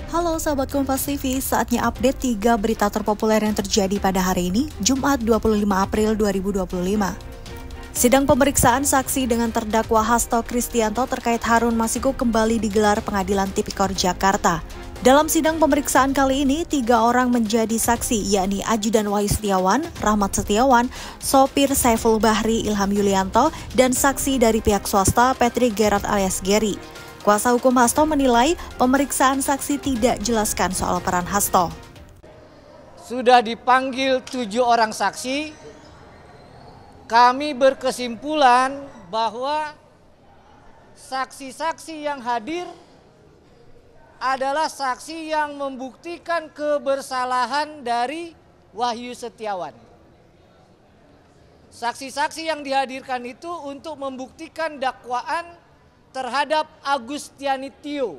Halo sahabat Kompas TV, saatnya update 3 berita terpopuler yang terjadi pada hari ini, Jumat 25 April 2025. Sidang pemeriksaan saksi dengan terdakwa Hasto Kristianto terkait Harun Masiku kembali digelar Pengadilan Tipikor Jakarta. Dalam sidang pemeriksaan kali ini, 3 orang menjadi saksi, yakni Ajudan Wahyu Setiawan, Rahmat Setiawan, sopir Saiful Bahri Ilham Yulianto, dan saksi dari pihak swasta Patrick Gerard alias Gary. Kuasa hukum Hasto menilai pemeriksaan saksi tidak jelaskan soal peran Hasto. Sudah dipanggil 7 orang saksi, kami berkesimpulan bahwa saksi-saksi yang hadir adalah saksi yang membuktikan kebersalahan dari Wahyu Setiawan. Saksi-saksi yang dihadirkan itu untuk membuktikan dakwaan terhadap Agustiani Tio.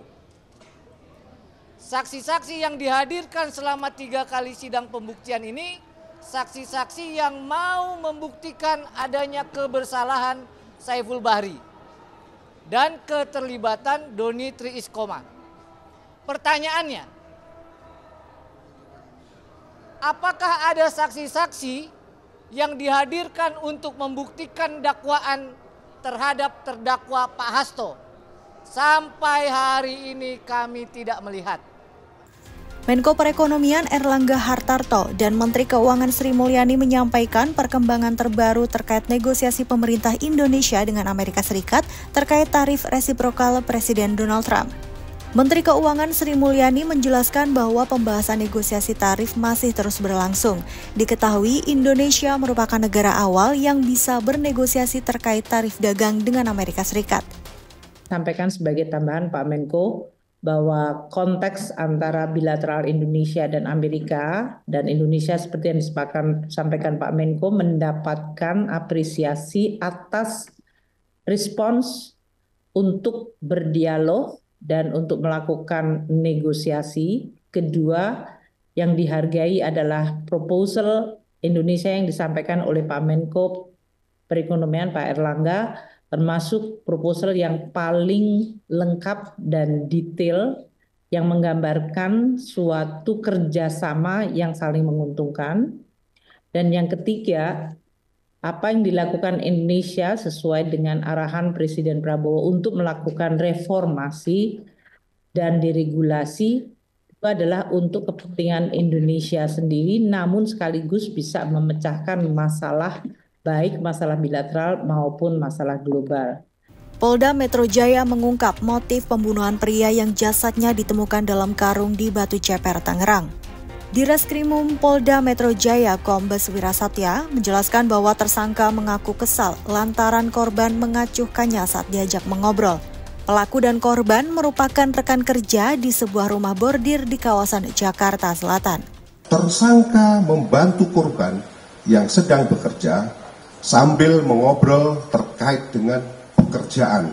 Saksi-saksi yang dihadirkan selama 3 kali sidang pembuktian ini, saksi-saksi yang mau membuktikan adanya kebersalahan Saiful Bahri dan keterlibatan Doni Tri Iskoma. Pertanyaannya, apakah ada saksi-saksi yang dihadirkan untuk membuktikan dakwaan terhadap terdakwa Pak Hasto? Sampai hari ini kami tidak melihat. Menko Perekonomian Erlangga Hartarto dan Menteri Keuangan Sri Mulyani menyampaikan perkembangan terbaru terkait negosiasi pemerintah Indonesia dengan Amerika Serikat terkait tarif resiprokal Presiden Donald Trump. Menteri Keuangan Sri Mulyani menjelaskan bahwa pembahasan negosiasi tarif masih terus berlangsung. Diketahui Indonesia merupakan negara awal yang bisa bernegosiasi terkait tarif dagang dengan Amerika Serikat. Sampaikan sebagai tambahan Pak Menko bahwa konteks antara bilateral Indonesia dan Amerika dan Indonesia seperti yang disampaikan Pak Menko mendapatkan apresiasi atas respons untuk berdialog dan untuk melakukan negosiasi. Kedua, yang dihargai adalah proposal Indonesia yang disampaikan oleh Pak Menko Perekonomian Pak Erlangga, termasuk proposal yang paling lengkap dan detail yang menggambarkan suatu kerjasama yang saling menguntungkan. Dan yang ketiga, apa yang dilakukan Indonesia sesuai dengan arahan Presiden Prabowo untuk melakukan reformasi dan deregulasi itu adalah untuk kepentingan Indonesia sendiri, namun sekaligus bisa memecahkan masalah baik masalah bilateral maupun masalah global. Polda Metro Jaya mengungkap motif pembunuhan pria yang jasadnya ditemukan dalam karung di Batu Ceper, Tangerang. Direskrimum Polda Metro Jaya Kombes Wirasatya menjelaskan bahwa tersangka mengaku kesal lantaran korban mengacuhkannya saat diajak mengobrol. Pelaku dan korban merupakan rekan kerja di sebuah rumah bordir di kawasan Jakarta Selatan. Tersangka membantu korban yang sedang bekerja sambil mengobrol terkait dengan pekerjaan.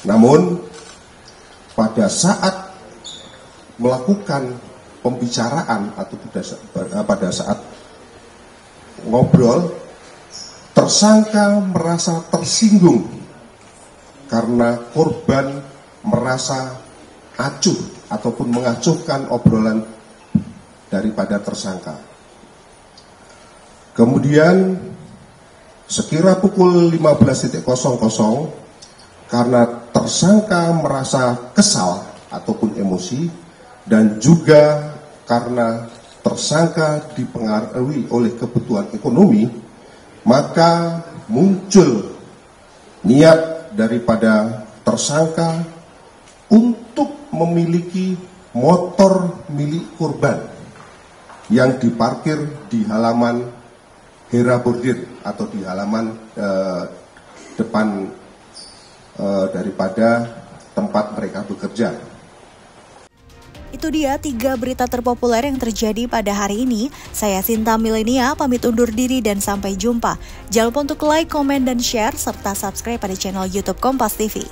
Namun pada saat melakukan pembicaraan atau pada saat ngobrol, tersangka merasa tersinggung karena korban merasa acuh ataupun mengacuhkan obrolan daripada tersangka. Kemudian sekira pukul 15.00 karena tersangka merasa kesal ataupun emosi dan juga karena tersangka dipengaruhi oleh kebutuhan ekonomi, maka muncul niat daripada tersangka untuk memiliki motor milik korban yang diparkir di halaman Hera Bordir atau di halaman depan daripada tempat mereka bekerja. Itu dia 3 berita terpopuler yang terjadi pada hari ini. Saya Sinta Milenia, pamit undur diri dan sampai jumpa. Jangan lupa untuk like, komen, dan share, serta subscribe pada channel YouTube Kompas TV.